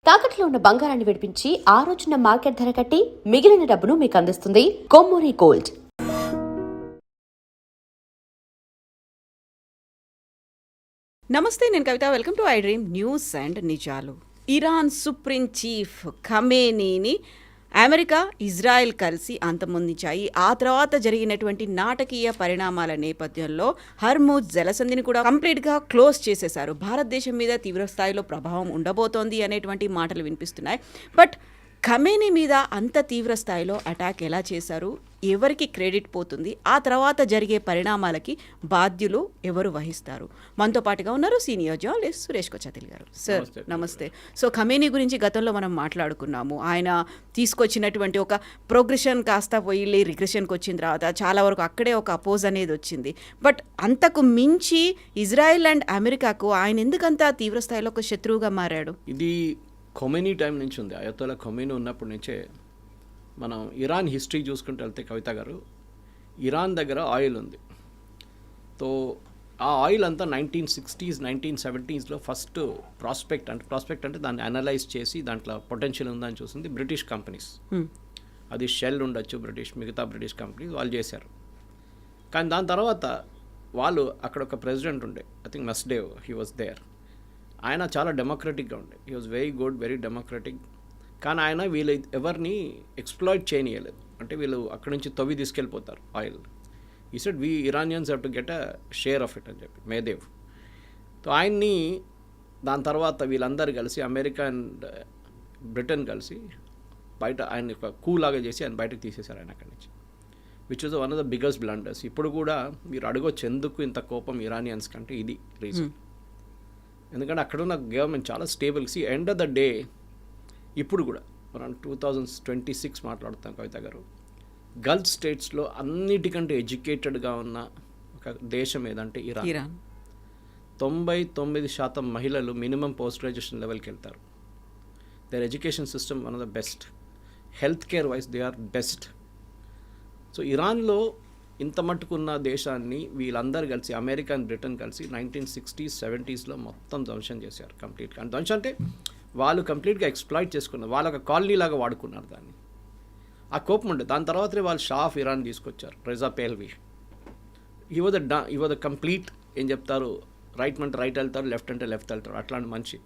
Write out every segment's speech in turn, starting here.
తాకట్లో ఉన్న బంగారాన్ని విడిపించి ఆ రోజున మార్కెట్ ధర కట్టి మిగిలిన డబ్బును మీకు అందిస్తుంది కొమ్మూరి గోల్డ్. నమస్తే, నేను Kavitha. Welcome to I dream news and నిజాలు. ఇరాన్ సుప్రీం చీఫ్ ఖమేనీని అమెరికా, ఇజ్రాయెల్ కలిసి అంతమొందించాయి. ఆ తర్వాత జరిగినటువంటి నాటకీయ పరిణామాల నేపథ్యంలో హర్ముజ్ జలసంధిని కూడా కంప్లీట్గా క్లోజ్ చేసేశారు. భారతదేశం మీద తీవ్రస్థాయిలో ప్రభావం ఉండబోతోంది అనేటువంటి మాటలు వినిపిస్తున్నాయి. బట్ ఖమేనీ మీద అంత తీవ్ర స్థాయిలో అటాక్ ఎలా చేశారు, ఎవరికి క్రెడిట్ పోతుంది, ఆ తర్వాత జరిగే పరిణామాలకి బాధ్యులు ఎవరు వహిస్తారు? మనతో పాటుగా ఉన్నారు సీనియర్ జర్నలిస్ట్ సురేష్ కొచ్చాతిల్ గారు. సార్ నమస్తే. సో ఖమేనీ గురించి గతంలో మనం మాట్లాడుకున్నాము. ఆయన తీసుకొచ్చినటువంటి ఒక ప్రోగ్రెషన్ కాస్త పోయి రిగ్రెషన్కి వచ్చిన తర్వాత చాలా వరకు అక్కడే ఒక అపోజ్ అనేది వచ్చింది. బట్ అంతకు మించి ఇజ్రాయెల్ అండ్ అమెరికాకు ఆయన ఎందుకంత తీవ్ర స్థాయిలో ఒక శత్రువుగా మారాడు? ఇది ఖొమైనీ టైం నుంచి ఉంది. అయతోలా ఖొమైనీ ఉన్నప్పటి నుంచే మనం ఇరాన్ హిస్టరీ చూసుకుంటూ వెళ్తే కవిత గారు, ఇరాన్ దగ్గర ఆయిల్ ఉంది. సో ఆ ఆయిల్ అంతా 1960s 1970sలో ఫస్ట్ ప్రాస్పెక్ట్ అంటే దాన్ని అనలైజ్ చేసి దాంట్లో పొటెన్షియల్ ఉందని చూసింది బ్రిటిష్ కంపెనీస్. అది షెల్ ఉండొచ్చు, మిగతా బ్రిటిష్ కంపెనీస్ వాళ్ళు చేశారు. కానీ దాని తర్వాత వాళ్ళు అక్కడ ఒక ప్రెసిడెంట్ ఉండే, ఐ థింక్ మస్డేవ్, హీ వాజ్ దేర్. ఆయన చాలా డెమోక్రటిక్గా ఉండే, he was very good, very democratic. కానీ ఆయన వీళ్ళు ఎవరిని ఎక్స్ప్లాయిట్ చేయనీయలేదు. అంటే వీళ్ళు అక్కడి నుంచి తవ్వి తీసుకెళ్ళిపోతారు ఆయిల్. ఈ said we Iranians have to get a share of it అని చెప్పి మేదేవ్. సో ఆయన్ని దాని తర్వాత వీళ్ళందరూ కలిసి అమెరికా అండ్ బ్రిటన్ కలిసి బయట ఆయన ఒక కూలాగా చేసి ఆయన బయటకు తీసేశారు ఆయన అక్కడి నుంచి, which was one of the biggest blunders. ఇప్పుడు కూడా మీరు అడగొచ్చు ఎందుకు ఇంత కోపం ఇరానియన్స్ కంటే, ఇది రీజన్. ఎందుకంటే అక్కడ ఉన్న గవర్నమెంట్ చాలా stable. End of the day ఇప్పుడు కూడా మనం 2026 మాట్లాడుతాం కవిత గారు, గల్ఫ్ స్టేట్స్లో అన్నిటికంటే ఎడ్యుకేటెడ్గా ఉన్న ఒక దేశం ఏదంటే ఇరాన్. 99% మహిళలు మినిమం పోస్ట్ గ్రాడ్యుయేషన్ లెవెల్కి వెళ్తారు. Their education system one of the best, health care wise they are best. So ఇరాన్లో ఇంత మట్టుకున్న దేశాన్ని వీళ్ళందరూ కలిసి, అమెరికా అండ్ బ్రిటన్ కలిసి 1960s 70sలో మొత్తం ధ్వంసం చేశారు కంప్లీట్గా. అండ్ ధ్వంసం అంటే వాళ్ళు కంప్లీట్గా ఎక్స్ప్లాయిట్ చేసుకున్నారు, వాళ్ళ ఒక కాలనీ లాగా వాడుకున్నారు దాన్ని. ఆ కోపం ఉండే. దాని తర్వాతనే వాళ్ళు షా ఆఫ్ ఇరాన్ తీసుకొచ్చారు, రిజా పేల్వి. ఈ వాజ్ ద కంప్లీట్, ఏం చెప్తారు, రైట్ అంటే రైట్ వెళ్తారు, లెఫ్ట్ అంటే లెఫ్ట్ వెళ్తారు, అట్లాంటి మనిషి.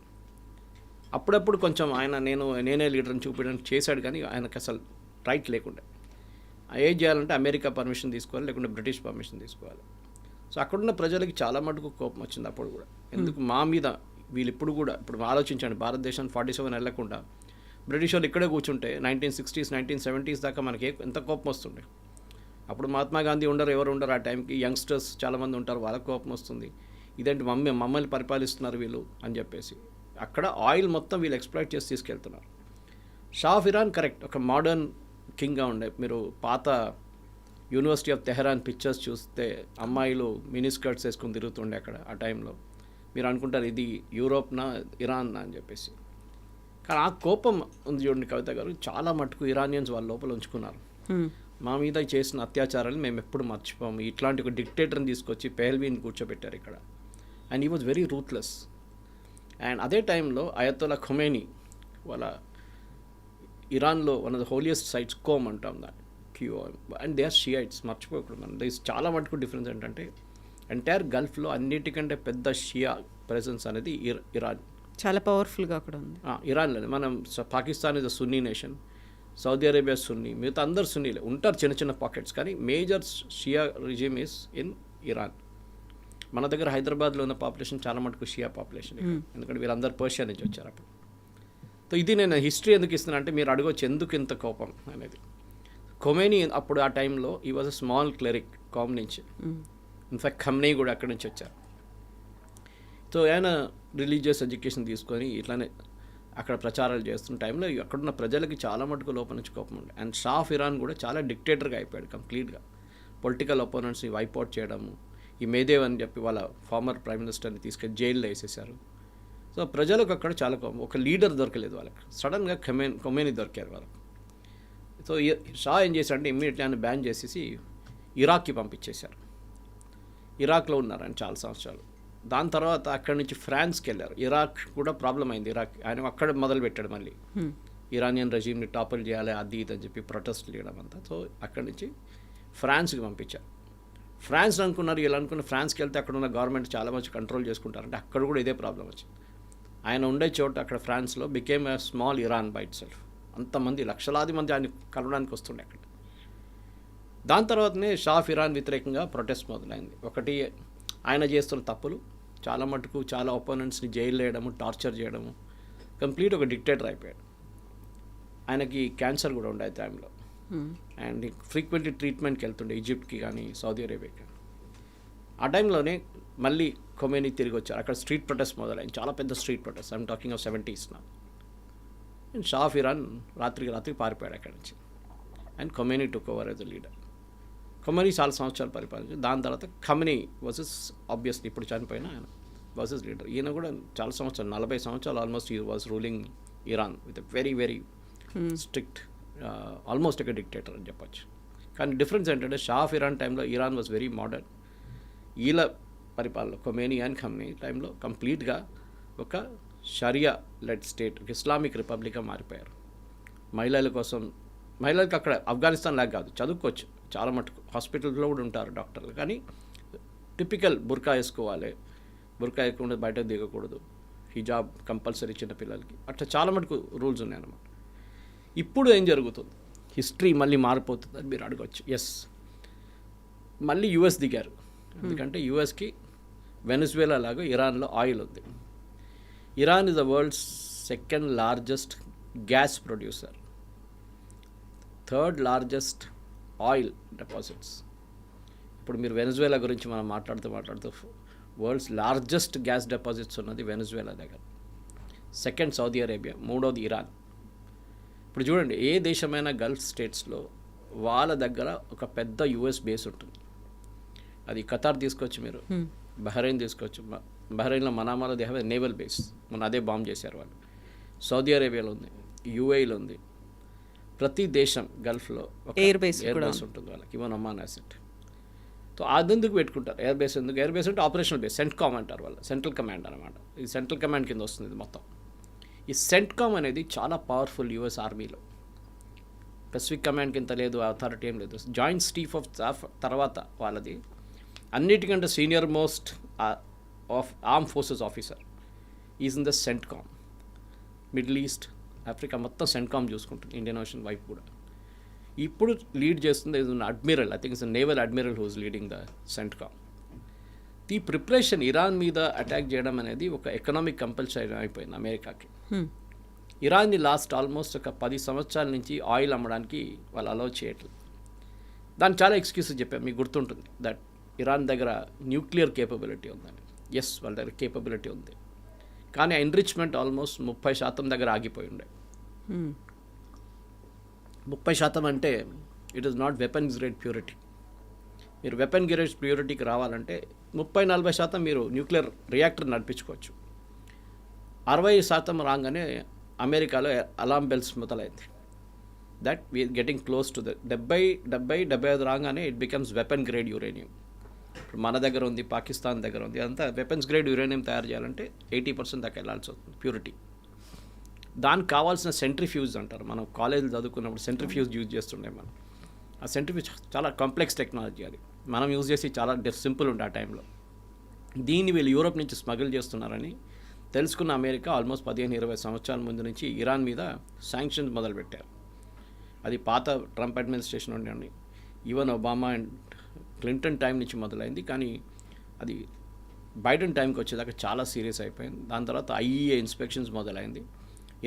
అప్పుడప్పుడు కొంచెం ఆయన నేనే లీడర్ని చూపించడానికి చేశాడు, కానీ ఆయనకు అసలు రైట్ లేకుండా. ఏం చేయాలంటే అమెరికా పర్మిషన్ తీసుకోవాలి, లేకుంటే బ్రిటిష్ పర్మిషన్ తీసుకోవాలి. సో అక్కడున్న ప్రజలకి చాలా మటుకు కోపం వచ్చింది అప్పుడు కూడా. ఎందుకు మా మీద వీళ్ళు ఇప్పుడు ఆలోచించండి, భారతదేశాన్ని 47 వెళ్ళకుండా బ్రిటిష్ వాళ్ళు ఇక్కడే కూర్చుంటే 1960s 1970s దాకా మనకి ఎంత కోపం వస్తుండే. అప్పుడు మహాత్మా గాంధీ ఎవరు ఉండరు ఆ టైంకి, యంగ్స్టర్స్ చాలామంది ఉంటారు, వాళ్ళకి కోపం వస్తుంది. ఇదేంటి మమ్మల్ని పరిపాలిస్తున్నారు వీళ్ళు అని చెప్పేసి. అక్కడ ఆయిల్ మొత్తం వీళ్ళు ఎక్స్ప్లాయిట్ చేసి తీసుకెళ్తున్నారు. షా ఆఫ్ ఇరాన్ కరెక్ట్, ఒక మోడర్న్ కింగ్గా ఉండే. మీరు పాత యూనివర్సిటీ ఆఫ్ తెహరాన్ పిక్చర్స్ చూస్తే అమ్మాయిలు మినీ స్కర్ట్స్ వేసుకుని తిరుగుతుండే అక్కడ ఆ టైంలో. మీరు అనుకుంటారు ఇది యూరోప్నా ఇరాన్ అని చెప్పేసి. కానీ ఆ కోపం ఉంది చూడండి కవిత గారు, చాలా మటుకు ఇరానియన్స్ వాళ్ళ లోపల ఉంచుకున్నారు. మా మీద చేసిన అత్యాచారాలు మేము ఎప్పుడు మర్చిపోము. ఇట్లాంటి ఒక డిక్టేటర్ని తీసుకొచ్చి పెహల్వీని కూర్చోబెట్టారు ఇక్కడ. And he was very ruthless. And అదే టైంలో అయతోలా ఖొమైనీ వాళ్ళ ఇరాన్లో one of the holiest sites Qom అంటాం దాన్ని, QOM, and they are Shiites. మర్చిపోకూడదు మనం. దిస్ చాలా మటుకు డిఫరెన్స్ ఏంటంటే ఎంటైర్ గల్ఫ్లో అన్నిటికంటే పెద్ద షియా ప్రెజెన్స్ అనేది ఇరాన్, చాలా పవర్ఫుల్గా అక్కడ ఉంది. ఇరాన్లోనే. మనం Pakistan is a Sunni nation, Saudi Arabia Sunni, మిగతా అందరు సున్నీలే ఉంటారు, చిన్న చిన్న పాకెట్స్. కానీ major Shia regime is in Iran. మన దగ్గర హైదరాబాద్లో ఉన్న పాపులేషన్ చాలా మటుకు షియా పాపులేషన్, ఎందుకంటే వీళ్ళందరూ పర్షియా నుంచి వచ్చారు అప్పుడు. సో ఇది నేను హిస్టరీ ఎందుకు ఇస్తున్నా అంటే మీరు అడగవచ్చు ఎందుకు ఇంత కోపం అనేది. ఖొమైనీ అప్పుడు ఆ టైంలో ఈ was a small cleric Qom నుంచి. ఇన్ఫ్యాక్ట్ ఖమ్నీ కూడా అక్కడి నుంచి వచ్చారు. సో ఆయన రిలీజియస్ ఎడ్యుకేషన్ తీసుకొని ఇట్లానే అక్కడ ప్రచారాలు చేస్తున్న టైంలో అక్కడున్న ప్రజలకి చాలా మటుకు లోపల నుంచి కోపం ఉండే. అండ్ షా ఆఫ్ ఇరాన్ కూడా చాలా డిక్టేటర్గా అయిపోయాడు కంప్లీట్గా. పొలిటికల్ ఒపోనెంట్స్ని వైప్అవుట్ చేయడము, ఈ మేదేవ్ అని చెప్పి వాళ్ళ ఫార్మర్ ప్రైమ్ మినిస్టర్ని తీసుకెళ్ళి జైల్లో వేసేసారు. సో ప్రజలకు అక్కడ చాలా కోపం. ఒక లీడర్ దొరకలేదు వాళ్ళకి. సడన్గా ఖొమైనీ దొరికారు వాళ్ళకు. సో షా ఏం చేశారంటే ఇమ్మీడియట్లీ ఆయన బ్యాన్ చేసేసి ఇరాక్కి పంపించేశారు. ఇరాక్లో ఉన్నారు ఆయన చాలా సంవత్సరాలు. దాని తర్వాత అక్కడి నుంచి ఫ్రాన్స్కి వెళ్ళారు. ఇరాక్ కూడా ప్రాబ్లం అయింది. ఇరాక్ ఆయన అక్కడ మొదలు పెట్టాడు మళ్ళీ ఇరానియన్ రెజీమ్ని టాపుల్ చేయాలి అది ఇది అని చెప్పి ప్రొటెస్ట్ చేయడం అంతా. సో అక్కడి నుంచి ఫ్రాన్స్కి పంపించారు. ఫ్రాన్స్ అనుకున్నారు, ఇలా అనుకున్న ఫ్రాన్స్కి వెళ్తే అక్కడ ఉన్న గవర్నమెంట్ చాలా మంచి కంట్రోల్ చేసుకుంటారంటే అక్కడ కూడా ఇదే ప్రాబ్లం వచ్చింది. ఆయన ఉండే చోట అక్కడ ఫ్రాన్స్లో became a small Iran by it self. అంతమంది లక్షలాది మంది ఆయన కలవడానికి వస్తుండే అక్కడ. దాని తర్వాతనే షా ఆఫ్ ఇరాన్ వ్యతిరేకంగా ప్రొటెస్ట్ మొదలైంది. ఒకటి ఆయన చేస్తున్న తప్పులు, చాలా మటుకు చాలా ఒపోనెంట్స్ని జైలు వేయడము, టార్చర్ చేయడము, కంప్లీట్ ఒక డిక్టేటర్ అయిపోయాడు. ఆయనకి క్యాన్సర్ కూడా ఉండే టైంలో అండ్ ఫ్రీక్వెంట్లీ ట్రీట్మెంట్కి వెళ్తుండే ఈజిప్ట్కి కానీ సౌదీ అరేబియాకి. ఆ టైంలోనే మళ్ళీ ఖొమేనీ తిరిగి వచ్చారు. అక్కడ స్ట్రీట్ ప్రొటెస్ట్ మొదలైంది, చాలా పెద్ద street protest. I'm talking of 70s నా. అండ్ షా ఆఫ్ ఇరాన్ రాత్రికి పారిపోయాడు అక్కడి నుంచి. And Khomeini took over as a leader. Khomeini చాలా సంవత్సరాలు పరిపాలించారు. దాని తర్వాత ఖమెనీ వర్సెస్ ఆబ్వియస్లీ ఇప్పుడు చనిపోయిన ఆయన వర్సెస్ లీడర్. ఈయన కూడా చాలా సంవత్సరాలు 40 సంవత్సరాలు ఆల్మోస్ట్ ఈ was ruling Iran with a very very strict almost ఒక డిక్టేటర్ అని చెప్పొచ్చు. కానీ డిఫరెన్స్ ఏంటంటే షా ఆఫ్ ఇరాన్ టైంలో ఇరాన్ వాజ్ వెరీ మోడర్న్. ఈల పరిపాలన ఖొమేనీ అండ్ ఖమెనీ టైంలో కంప్లీట్గా ఒక షరియా లెడ్ స్టేట్, ఇస్లామిక్ రిపబ్లిక్గా మారిపోయారు. మహిళల కోసం, మహిళలకు అక్కడ ఆఫ్ఘనిస్తాన్ లాగా కాదు, చదువుకోవచ్చు చాలా మటుకు, హాస్పిటల్లో కూడా ఉంటారు డాక్టర్లు, కానీ టిపికల్ బుర్కా వేసుకోవాలి, బుర్కా వేయకుండా బయటకు దిగకూడదు, హిజాబ్ కంపల్సరీ చిన్న పిల్లలకి, అట్లా చాలా మటుకు రూల్స్ ఉన్నాయన్నమాట. ఇప్పుడు ఏం జరుగుతుంది, హిస్టరీ మళ్ళీ మారిపోతుంది అని మీరు అడగవచ్చు. ఎస్, మళ్ళీ యుఎస్ దిగారు. ఎందుకంటే యుఎస్కి వెనిజువేలా లాగా ఇరాన్లో ఆయిల్ ఉంది. Iran is the world's second largest gas producer, third largest oil deposits. ఇప్పుడు మీరు వెనిజువేలా గురించి మనం మాట్లాడుతూ వరల్డ్స్ లార్జెస్ట్ గ్యాస్ డిపాజిట్స్ ఉన్నది వెనిజువేలా దగ్గర, సెకండ్ సౌదీ అరేబియా, మూడోది ఇరాన్. ఇప్పుడు చూడండి, ఏ దేశమైనా గల్ఫ్ స్టేట్స్లో వాళ్ళ దగ్గర ఒక పెద్ద యుఎస్ బేస్ ఉంటుంది. అది ఖతార్ తీసుకోవచ్చు, మీరు బహ్రెయిన్ తీసుకోవచ్చు. బహ్రెయిన్లో మనామాలో they have a naval base, మొన్న అదే బాంబ్ చేశారు వాళ్ళు. సౌదీ అరేబియాలో ఉంది, యూఏఈలో ఉంది. ప్రతి దేశం గల్ఫ్లో ఒక ఎయిర్ బేస్ ఉంటుంది వాళ్ళకి, ఈవెన్ ఒమాన్ అసెట్. సో అదెందుకు పెట్టుకుంటారు ఎయిర్ బేస్? ఎందుకు ఎయిర్ బేస్ అంటే ఆపరేషనల్ బేస్, సెంట్కామ్ అంటారు వాళ్ళు, సెంట్రల్ కమాండ్ అనమాట. ఇది సెంట్రల్ కమాండ్ కింద వస్తుంది ఇది మొత్తం. ఈ సెంట్కామ్ అనేది చాలా పవర్ఫుల్ యుఎస్ ఆర్మీలో. పెసిఫిక్ కమాండ్ కింద లేదు, అథారిటీ ఏం లేదు. జాయింట్ చీఫ్ ఆఫ్ స్టాఫ్ తర్వాత వాళ్ళది అన్నిటికంటే senior most of arm forces officer is in the CENTCOM. Middle East, Africa మొత్తం సెంట్కామ్ చూసుకుంటుంది, ఇండియన్ ఓషన్ వైపు కూడా. ఇప్పుడు లీడ్ చేస్తుంది admiral, I think it's naval admiral who's leading the CENTCOM. ఈ ప్రిపరేషన్ ఇరాన్ మీద అటాక్ చేయడం అనేది ఒక ఎకనామిక్ కంపల్సరీ అయిపోయింది అమెరికాకి. ఇరాన్ని లాస్ట్ ఆల్మోస్ట్ ఒక 10 సంవత్సరాల నుంచి ఆయిల్ అమ్మడానికి వాళ్ళు అలౌ చేయట్లేదు. దానికి చాలా ఎక్స్క్యూజెస్ చెప్పారు, మీకు గుర్తుంటుంది దట్ ఇరాన్ దగ్గర న్యూక్లియర్ కేపబిలిటీ ఉందని. ఎస్, వాళ్ళ దగ్గర కేపబిలిటీ ఉంది, కానీ ఎన్రిచ్మెంట్ ఆల్మోస్ట్ 30% దగ్గర ఆగిపోయి ఉండే. 30% అంటే it is not weapons grade purity. మీరు వెపన్ గ్రేడ్ ప్యూరిటీకి రావాలంటే 30-40% మీరు న్యూక్లియర్ రియాక్టర్ నడిపించుకోవచ్చు. 60% రాగానే అమెరికాలో అలారం బెల్స్ మొదలైంది that we're getting close to the 70-75 రాగానే it becomes weapon grade uranium. ఇప్పుడు మన దగ్గర ఉంది, పాకిస్తాన్ దగ్గర ఉంది, అంతా వెపన్స్ గ్రేడ్ యురేనియం తయారు చేయాలంటే 80% దాకా వెళ్ళాల్సి వస్తుంది ప్యూరిటీ. దానికి కావాల్సిన సెంట్రిఫ్యూజ్ అంటారు, మనం కాలేజీలో చదువుకున్నప్పుడు సెంట్రిఫ్యూజ్ యూజ్ చేస్తుండే మనం. ఆ సెంట్రిఫ్యూజ్ చాలా కాంప్లెక్స్ టెక్నాలజీ, అది మనం యూజ్ చేసి చాలా సింపుల్ ఉండే ఆ టైంలో. దీన్ని వీళ్ళు యూరోప్ నుంచి స్మగుల్ చేస్తున్నారని తెలుసుకున్న అమెరికా ఆల్మోస్ట్ 15-20 సంవత్సరాల ముందు నుంచి ఇరాన్ మీద శాంక్షన్స్ మొదలుపెట్టారు. అది పాత ట్రంప్ అడ్మినిస్ట్రేషన్ ఉండండి, even Obama and Clinton time నుంచి మొదలైంది. కానీ అది బైడెన్ టైంకి వచ్చేదాకా చాలా సీరియస్ అయిపోయింది. దాని తర్వాత ఐఈఏ ఇన్స్పెక్షన్స్ మొదలైంది.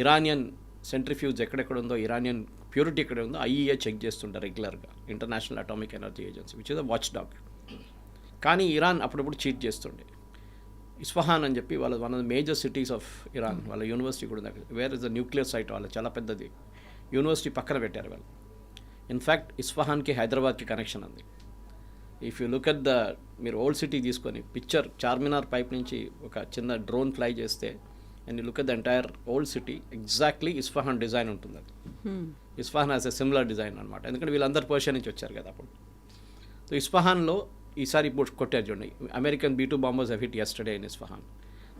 ఇరానియన్ సెంట్రిఫ్యూజ్ ఎక్కడెక్కడ ఉందో, ఇరానియన్ ప్యూరిటీ ఎక్కడ ఉందో ఐఈఏ చెక్ చేస్తుంటారు రెగ్యులర్గా, International Atomic Energy Agency, which is a watchdog. కానీ ఇరాన్ అప్పుడప్పుడు చీట్ చేస్తుండే. ఇస్ఫహాన్ అని చెప్పి వాళ్ళ one of the major cities of Iran, వాళ్ళ యూనివర్సిటీ కూడా దగ్గర, where is the nuclear site, వాళ్ళ చాలా పెద్దది యూనివర్సిటీ పక్కన పెట్టారు వాళ్ళు. ఇన్ఫ్యాక్ట్ ఇస్ఫహాన్కి హైదరాబాద్కి కనెక్షన్ ఉంది. If you look at the, మీరు ఓల్డ్ సిటీ తీసుకొని పిక్చర్ చార్మినార్ పైప్ నుంచి ఒక చిన్న డ్రోన్ ఫ్లై చేస్తే and you look at the entire old city, exactly Isfahan design ఉంటుంది. అది Isfahan has a similar design అనమాట, ఎందుకంటే వీళ్ళందరూ పర్షియా నుంచి వచ్చారు కదా అప్పుడు. సో ఇస్ఫహాన్లో ఈసారి ఇప్పుడు కొట్టారు చూడండి, American B-2 bombers have hit yesterday in Isfahan.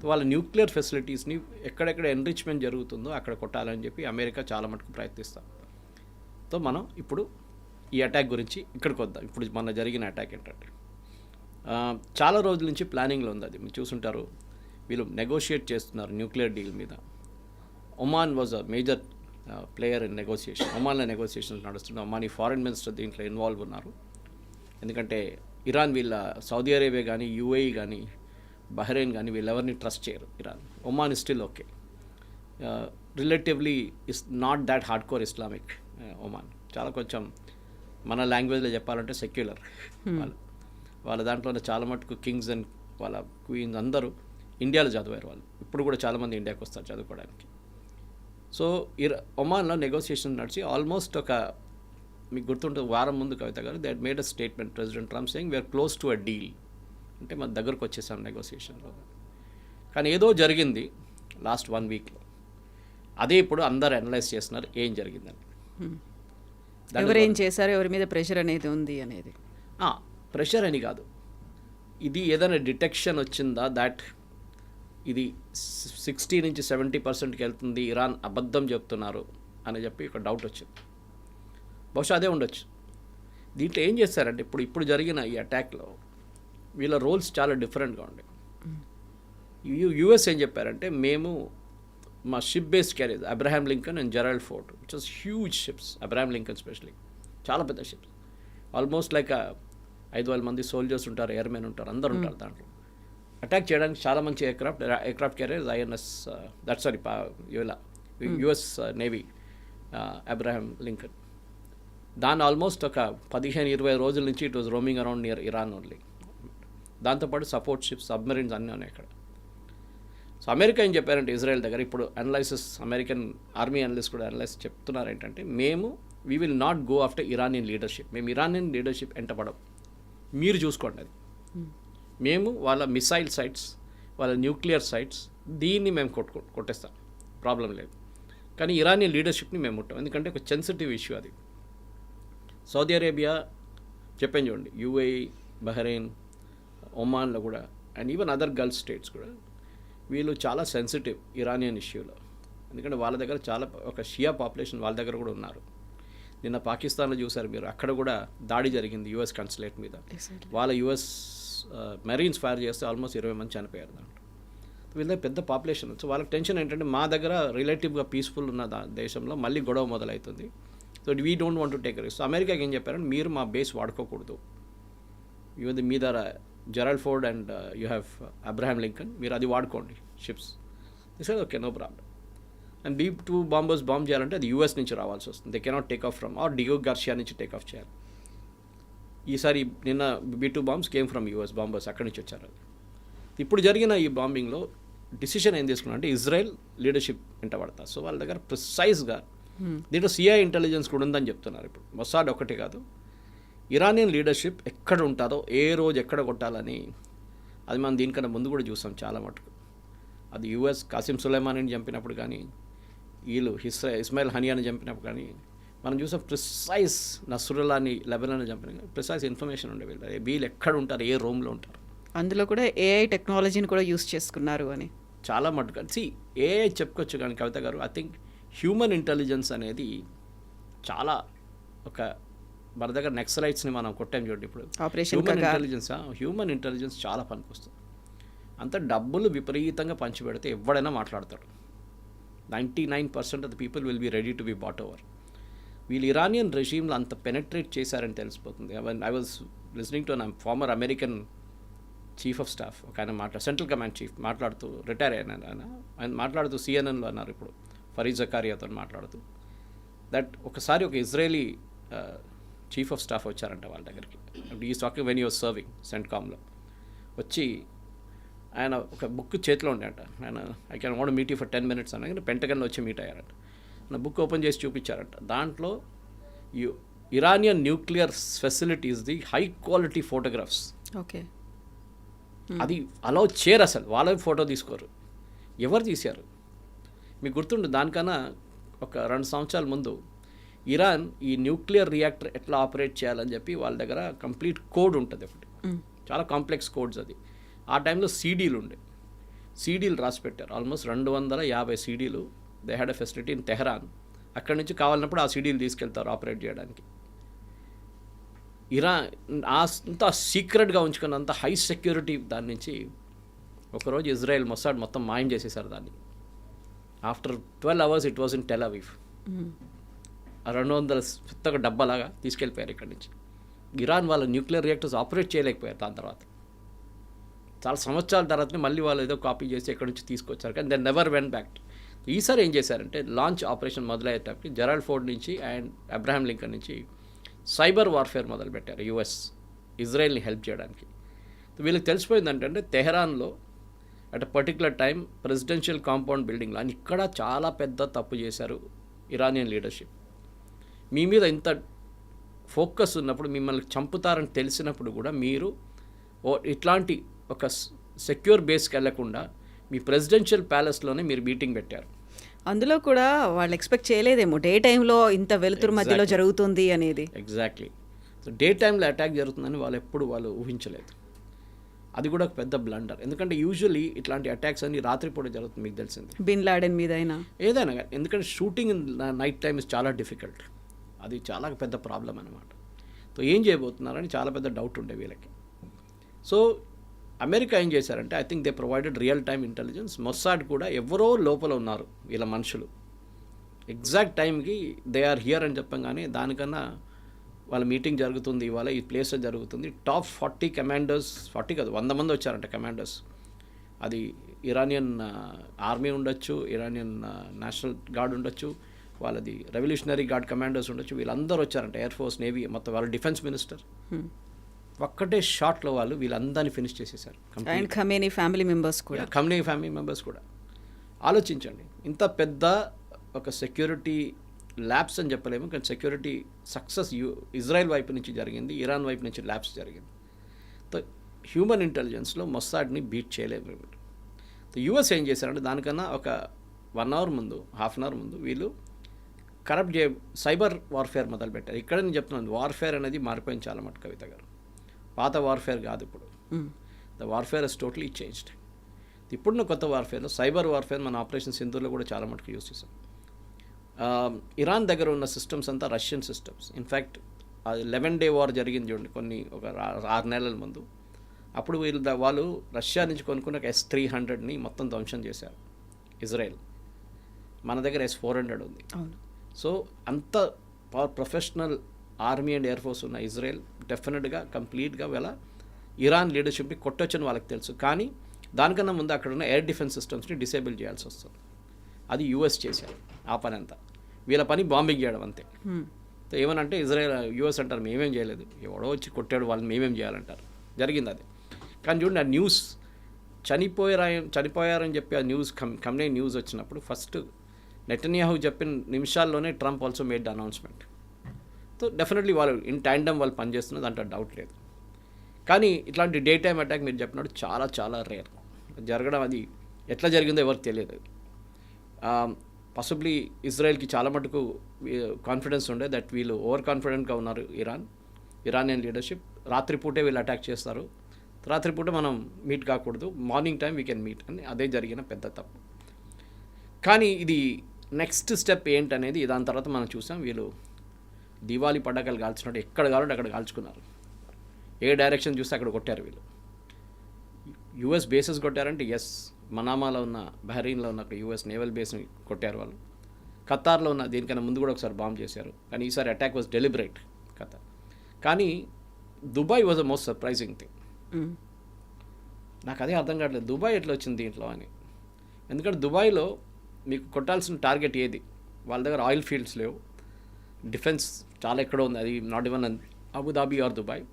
వాళ్ళ న్యూక్లియర్ ఫెసిలిటీస్ని ఎక్కడెక్కడ ఎన్రిచ్మెంట్ జరుగుతుందో అక్కడ కొట్టాలని చెప్పి అమెరికా చాలా మటుకు ప్రయత్నిస్తాం. సో మనం ఇప్పుడు ఈ అటాక్ గురించి ఇక్కడికి వద్దాం. ఇప్పుడు మన జరిగిన అటాక్ ఏంటంటే చాలా రోజుల నుంచి ప్లానింగ్లో ఉంది. అది మీరు చూసుంటారు, వీళ్ళు నెగోషియేట్ చేస్తున్నారు న్యూక్లియర్ డీల్ మీద. Oman was a major player in negotiation. ఒమాన్లో నెగోసియేషన్స్ నడుస్తున్నాయి. ఒమానీ ఫారిన్ మినిస్టర్ దీంట్లో ఇన్వాల్వ్ ఉన్నారు. ఎందుకంటే ఇరాన్ వీళ్ళ సౌదీ అరేబియా కానీ UAE కానీ బహ్రెయిన్ కానీ వీళ్ళెవరిని ట్రస్ట్ చేయరు. Iran, Oman is still okay, relatively is not that hard core Islamic. Oman చాలా కొంచెం మన లాంగ్వేజ్లో చెప్పాలంటే సెక్యులర్. వాళ్ళ దాంట్లోనే చాలా మటుకు కింగ్స్ అండ్ వాళ్ళ క్వీన్స్ అందరూ ఇండియాలో చదివారు. వాళ్ళు ఇప్పుడు కూడా చాలామంది ఇండియాకి వస్తారు చదువుకోవడానికి. సో ఒమాన్లో నెగోసియేషన్ నడిచి ఆల్మోస్ట్ ఒక, మీకు గుర్తుంటుంది, వారం ముందు కవిత గారు they made a statement, president Trump saying we're close to a deal, అంటే మన దగ్గరకు వచ్చేసాం నెగోసియేషన్లో. కానీ ఏదో జరిగింది లాస్ట్ 1 వీక్లో. అదే ఇప్పుడు అందరు అనలైజ్ చేస్తున్నారు ఏం జరిగిందని. ఎవరేం చేశారు, ఎవరి మీద ప్రెషర్ అనేది ఉంది అనేది. ప్రెషర్ అని కాదు, ఇది ఏదైనా డిటెక్షన్ వచ్చిందా దాట్ ఇది 60 నుంచి 70%కి వెళ్తుంది, ఇరాన్ అబద్ధం చెప్తున్నారు అని చెప్పి ఒక డౌట్ వచ్చింది. బహుశా అదే ఉండొచ్చు. దీంట్లో ఏం చేశారంటే ఇప్పుడు జరిగిన ఈ అటాక్లో వీళ్ళ రోల్స్ చాలా డిఫరెంట్గా ఉండే. US ఏం చెప్పారంటే, మేము మా ship based carriage Abraham Lincoln and Gerald Ford, which was huge ships, Abraham Lincoln especially చాలా పెద్ద షిప్స్, ఆల్మోస్ట్ లైక్ 5,000 మంది సోల్జర్స్ ఉంటారు, ఎయిర్మెన్ ఉంటారు, అందరు ఉంటారు దాంట్లో. అటాక్ చేయడానికి చాలా మంచి aircraft carriers INS US navy Abraham Lincoln. దాన్ని ఆల్మోస్ట్ ఒక 15-20 రోజుల నుంచి it was roaming around near Iran only. దాంతోపాటు సపోర్ట్ షిప్స్, సబ్మెరీన్స్ అన్నీ ఉన్నాయి అక్కడ. సో అమెరికా ఏం చెప్పారంటే ఇజ్రాయెల్ దగ్గర, ఇప్పుడు అనలైసిస్ అమెరికన్ ఆర్మీ అనలిస్ట్ కూడా అనలైస్ చెప్తున్నారు ఏంటంటే, మేము we will not go after Iranian leadership, మేము ఇరానియన్ లీడర్షిప్ ఎంటపడం, మీరు చూసుకోండి అది. మేము వాళ్ళ మిసైల్ సైట్స్, వాళ్ళ న్యూక్లియర్ సైట్స్, దీన్ని మేము కొట్టేస్తాం, ప్రాబ్లం లేదు. కానీ ఇరానియన్ లీడర్షిప్ని మేము ముట్టాం, ఎందుకంటే ఒక సెన్సిటివ్ ఇష్యూ అది. సౌదీ అరేబియా చెప్పాను చూడండి, UAE, బహ్రెయిన్, ఒమాన్లో కూడా, and even other Gulf states కూడా వీళ్ళు చాలా సెన్సిటివ్ ఇరానియన్ ఇష్యూలో. ఎందుకంటే వాళ్ళ దగ్గర చాలా ఒక షియా పాపులేషన్ వాళ్ళ దగ్గర కూడా ఉన్నారు. నిన్న పాకిస్తాన్లో చూసారు మీరు, అక్కడ కూడా దాడి జరిగింది US కన్సులేట్ మీద. వాళ్ళ US మెరీన్స్ ఫైర్ చేస్తే ఆల్మోస్ట్ 20 మంది చనిపోయారు దాంట్లో. వీళ్ళ పెద్ద పాపులేషన్. సో వాళ్ళకి టెన్షన్ ఏంటంటే, మా దగ్గర రిలేటివ్గా పీస్ఫుల్ ఉన్న దేశంలో మళ్ళీ గొడవ మొదలవుతుంది. So we don't want to take risk. So అమెరికాకి ఏం చెప్పారంటే, మీరు మా బేస్ వాడుకోకూడదు, మీ దగ్గర Gerald Ford and you have Abraham Lincoln, మీరు అది వాడుకోండి ships. This is okay, no problem. And B-2 bombers bomb చేయాలంటే అది US నుంచి రావాల్సి వస్తుంది. They cannot take off from Diego Garcia నుంచి టేక్ ఆఫ్ చేయాలి. ఈసారి నిన్న B-2 bombs came from US bombers, అక్కడి నుంచి వచ్చారు. ఇప్పుడు జరిగిన ఈ బాంబింగ్లో డిసిషన్ ఏం తీసుకున్నా అంటే, ఇజ్రాయెల్ లీడర్షిప్ వెంట పడతారు. సో వాళ్ళ దగ్గర ప్రిసైజ్గా దీంట్లో CIA ఇంటెలిజెన్స్ కూడా ఉందని చెప్తున్నారు. ఇప్పుడు మొసాడ్ ఒకటి కాదు, ఇరానియన్ లీడర్షిప్ ఎక్కడ ఉంటుందో, ఏ రోజు ఎక్కడ కొట్టాలని, అది మనం దీనికన్నా ముందు కూడా చూసాం చాలా మటుకు. అది US కాసిం సులైమానీని చంపినప్పుడు కానీ, వీళ్ళు ఇస్మాయిల్ హనియాని చంపినప్పుడు కానీ మనం చూసాం. ప్రిసైజ్ నస్రుల్లాని లెబనాన్ని చంపిన ప్రిసైజ్ ఇన్ఫర్మేషన్ ఉండే వీళ్ళు ఎక్కడ ఉంటారు, ఏ రూమ్లో ఉంటారు. అందులో కూడా AI టెక్నాలజీని కూడా యూస్ చేసుకున్నారు అని చాలా మటుకు. AI చెప్పుకోవచ్చు కానీ కవిత గారు, ఐ థింక్ హ్యూమన్ ఇంటెలిజెన్స్ అనేది చాలా ఒక, మన దగ్గర నక్సలైట్స్ని మనం కొట్టాం చూడండి ఇప్పుడు, హ్యూమన్ ఇంటెలిజెన్స్ చాలా పనికొస్తుంది. అంత డబ్బులు విపరీతంగా పంచిపెడితే ఎవడైనా మాట్లాడతాడు. 99% of the people will be ready to be bought over. వీళ్ళు ఇరానియన్ రెజీమ్లో అంత పెనట్రేట్ చేశారని తెలిసిపోతుంది. I was listening to an former American chief of staff, ఒక ఆయన సెంట్రల్ కమాండ్ చీఫ్ మాట్లాడుతూ, రిటైర్ అయిన ఆయన మాట్లాడుతూ CNNలో అన్నారు ఇప్పుడు, ఫరీద్ జకారియాతో మాట్లాడుతూ, దట్ ఒకసారి ఒక ఇజ్రాయలీ చీఫ్ ఆఫ్ స్టాఫ్ వచ్చారంట వాళ్ళ దగ్గరికి. Is talking when you're serving సెంట్కామ్లో. వచ్చి ఆయన ఒక బుక్ చేతిలో ఉండేట. ఆయన I can want meet you for 10 minutes అనగా పెంటగన్లో వచ్చి మీట్ అయ్యారంట. నా బుక్ ఓపెన్ చేసి చూపించారంట. దాంట్లో Iranian nuclear facilities the high quality photographs. Okay, అది అలా చేయరు, అసలు వాళ్ళ ఫోటో తీసుకోరు. ఎవరు తీశారు మీకు గుర్తుండు? దానికన్నా ఒక 2 సంవత్సరాల ముందు ఇరాన్ ఈ న్యూక్లియర్ రియాక్టర్ ఎట్లా ఆపరేట్ చేయాలని చెప్పి వాళ్ళ దగ్గర కంప్లీట్ కోడ్ ఉంటుంది ఒకటి. చాలా కాంప్లెక్స్ కోడ్స్ అది. ఆ టైంలో సీడీలు ఉండే, సీడీలు రాసి పెట్టారు. ఆల్మోస్ట్ 250 సీడీలు. They had a facility in Tehran. అక్కడి నుంచి కావాలన్నప్పుడు ఆ సీడీలు తీసుకెళ్తారు ఆపరేట్ చేయడానికి. ఇరాన్ అంత సీక్రెట్గా ఉంచుకున్నంత హై సెక్యూరిటీ దాని నుంచి ఒకరోజు ఇజ్రాయెల్ మొసాడ్ మొత్తం మాయం చేసేసారు దాన్ని. After 12 hours it was in Tel Aviv. 200 పెద్దగా డబ్బాలాగా తీసుకెళ్ళిపోయారు ఇక్కడి నుంచి. ఇరాన్ వాళ్ళ న్యూక్లియర్ రియాక్టర్స్ ఆపరేట్ చేయలేకపోయారు. దాని తర్వాత చాలా సంవత్సరాల తర్వాతనే మళ్ళీ వాళ్ళు ఏదో కాపీ చేసి ఎక్కడి నుంచి తీసుకొచ్చారు, కానీ దే నెవర్ వెంట్ బ్యాక్. ఈసారి ఏం చేశారంటే లాంచ్ ఆపరేషన్ మొదలయ్యేటప్పటికి జెరాల్డ్ ఫోర్డ్ నుంచి అండ్ అబ్రహాం లింకన్ నుంచి సైబర్ వార్ఫేర్ మొదలుపెట్టారు యుఎస్ ఇజ్రాయెల్ని హెల్ప్ చేయడానికి. వీళ్ళకి తెలిసిపోయింది ఏంటంటే తెహరాన్లో at a particular time presidential compound బిల్డింగ్లో అని ఇక్కడ చాలా పెద్ద తప్పు చేశారు ఇరానియన్ లీడర్షిప్. మీ మీద ఇంత ఫోకస్ ఉన్నప్పుడు, మిమ్మల్ని చంపుతారని తెలిసినప్పుడు కూడా మీరు ఇట్లాంటి ఒక సెక్యూర్ బేస్కి వెళ్లకుండా మీ ప్రెసిడెన్షియల్ ప్యాలెస్లోనే మీరు మీటింగ్ పెట్టారు. అందులో కూడా వాళ్ళు ఎక్స్పెక్ట్ చేయలేదేమో డే టైంలో ఇంత వెలుతురు మధ్యలో జరుగుతుంది అనేది. ఎగ్జాక్ట్లీ. సో డే టైంలో అటాక్ జరుగుతుందని వాళ్ళు ఊహించలేదు. అది కూడా ఒక పెద్ద బ్లండర్. ఎందుకంటే యూజువల్లీ ఇట్లాంటి అటాక్స్ అన్ని రాత్రిపూట జరుగుతుంది, మీకు తెలిసింది. బిన్ లాడెన్ మీద అయినా ఏదైనా కానీ, ఎందుకంటే shooting in night time is చాలా డిఫికల్ట్. అది చాలా పెద్ద ప్రాబ్లం అనమాట. సో ఏం చేయబోతున్నారని చాలా పెద్ద డౌట్ ఉండే వీళ్ళకి. సో అమెరికా ఏం చేశారంటే I think they provided real time intelligence. Mossad కూడా ఎవరో లోపల ఉన్నారు వీళ్ళ మనుషులు, ఎగ్జాక్ట్ టైంకి దే ఆర్ హియర్ అని చెప్పంగానే దానికన్నా వాళ్ళ మీటింగ్ జరుగుతుంది ఇవాళ ఈ ప్లేస్లో జరుగుతుంది. టాప్ 40 కమాండర్స్, 40 కాదు 100 మంది వచ్చారంట కమాండర్స్. అది ఇరానియన్ ఆర్మీ ఉండొచ్చు, ఇరానియన్ నేషనల్ గార్డ్ ఉండొచ్చు, వాళ్ళది రెవల్యూషనరీ గార్డ్ కమాండర్స్ ఉండొచ్చు. వీళ్ళందరూ వచ్చారంట, ఎయిర్ ఫోర్స్, నేవీ, మొత్తం వాళ్ళ డిఫెన్స్ మినిస్టర్. ఒక్కటే షాట్లో వాళ్ళు వీళ్ళందరినీ ఫినిష్ చేసేసారు. అండ్ ఖమేనీ ఫ్యామిలీ మెంబర్స్ కూడా. ఆలోచించండి, ఇంత పెద్ద ఒక సెక్యూరిటీ ల్యాబ్స్ అని చెప్పలేము, కానీ సెక్యూరిటీ సక్సెస్ ఇజ్రాయెల్ వైపు నుంచి జరిగింది, ఇరాన్ వైపు నుంచి ల్యాబ్స్ జరిగింది. సో హ్యూమన్ ఇంటెలిజెన్స్లో మొస్సాడ్ని బీట్ చేయలేము. సో యూఎస్ ఏం చేశారంటే దానికన్నా ఒక 1 hour ముందు, హాఫ్ అన్ అవర్ ముందు వీళ్ళు సైబర్ వార్ఫేర్ మొదలుపెట్టారు. ఇక్కడ నేను చెప్తున్నాను, వార్ఫేర్ అనేది మారిపోయింది చాలా మటు కవిత గారు. పాత వార్ఫేర్ కాదు ఇప్పుడు. The warfare is totally changed. ఇప్పుడున్న కొత్త వార్ఫేర్లో సైబర్ వార్ఫేర్ మన ఆపరేషన్ సింధూర్లో కూడా చాలా మటుకు యూజ్ చేసాం. ఇరాన్ దగ్గర ఉన్న సిస్టమ్స్ అంతా Russian systems. In fact 11-day war జరిగింది చూడండి ఒక 6 నెలల ముందు. అప్పుడు వాళ్ళు రష్యా నుంచి కొనుక్కున్న S-300ని మొత్తం ధ్వంసం చేశారు ఇజ్రాయెల్. మన దగ్గర S-400 ఉంది. సో అంత professional army and air force ఉన్న ఇజ్రాయెల్ డెఫినెట్గా కంప్లీట్గా వీళ్ళ ఇరాన్ లీడర్షిప్ని కొట్టొచ్చని వాళ్ళకి తెలుసు. కానీ దానికన్నా ముందు అక్కడ ఉన్న ఎయిర్ డిఫెన్స్ సిస్టమ్స్ని డిసేబుల్ చేయాల్సి వస్తుంది. అది యూఎస్ చేశారు ఆ పని అంతా. వీళ్ళ పని బాంబింగ్ చేయడం అంతే. సో ఏమనంటే యూఎస్ అంటారు మేమేం చేయలేదు, ఎవడో వచ్చి కొట్టాడు వాళ్ళని మేమేం చేయాలంటారు. జరిగింది అది. కానీ చూడండి ఆ న్యూస్ చనిపోయారని చెప్పి ఆ న్యూస్ కంపెనీ న్యూస్ వచ్చినప్పుడు ఫస్ట్ నెటన్యాహు చెప్పిన నిమిషాల్లోనే Trump also made the announcement. So definitely వాళ్ళు ఇన్ ట్యాండమ్ వాళ్ళు పనిచేస్తున్నది, దాంట్లో డౌట్ లేదు. కానీ ఇట్లాంటి డే టైమ్ అటాక్ మీరు చెప్పినట్టు చాలా చాలా రేర్ జరగడం. అది ఎట్లా జరిగిందో ఎవరికి తెలియదు. పాసిబ్లీ ఇజ్రాయెల్కి చాలా మటుకు కాన్ఫిడెన్స్ ఉండే దట్ వీళ్ళు ఓవర్ కాన్ఫిడెంట్గా ఉన్నారు ఇరానియన్ లీడర్షిప్. రాత్రిపూటే వీళ్ళు అటాక్ చేస్తారు, రాత్రిపూట మనం మీట్ కాకూడదు, morning time we can meet అని. అదే జరిగిన పెద్ద తప్పు. కానీ ఇది నెక్స్ట్ స్టెప్ ఏంటనేది దాని తర్వాత మనం చూసాం. వీళ్ళు దివాళీ పటాకాలు కాల్చినట్టు ఎక్కడ కావాలంటే అక్కడ కాల్చుకున్నారు. ఏ డైరెక్షన్ చూస్తే అక్కడ కొట్టారు వీళ్ళు. యుఎస్ బేసెస్ కొట్టారంటే ఎస్, మనామాలో ఉన్న బహ్రెయిన్లో ఉన్న యుఎస్ నేవల్ బేస్ని కొట్టారు వాళ్ళు. ఖతార్లో ఉన్న దీనికన్నా ముందు కూడా ఒకసారి బాంబ్ చేశారు, కానీ ఈసారి అటాక్ వాజ్ డెలిబరేట్ ఖతార్. కానీ Dubai was the most surprising thing. నాకు అదే అర్థం కావట్లేదు దుబాయ్ ఎట్లా వచ్చింది దీంట్లో అని. ఎందుకంటే దుబాయ్లో మీకు కొట్టాల్సిన టార్గెట్ ఏది? వాళ్ళ దగ్గర ఆయిల్ ఫీల్డ్స్ లేవు, డిఫెన్స్ చాలా ఎక్కడో ఉంది, అది not even Abu Dhabi or Dubai.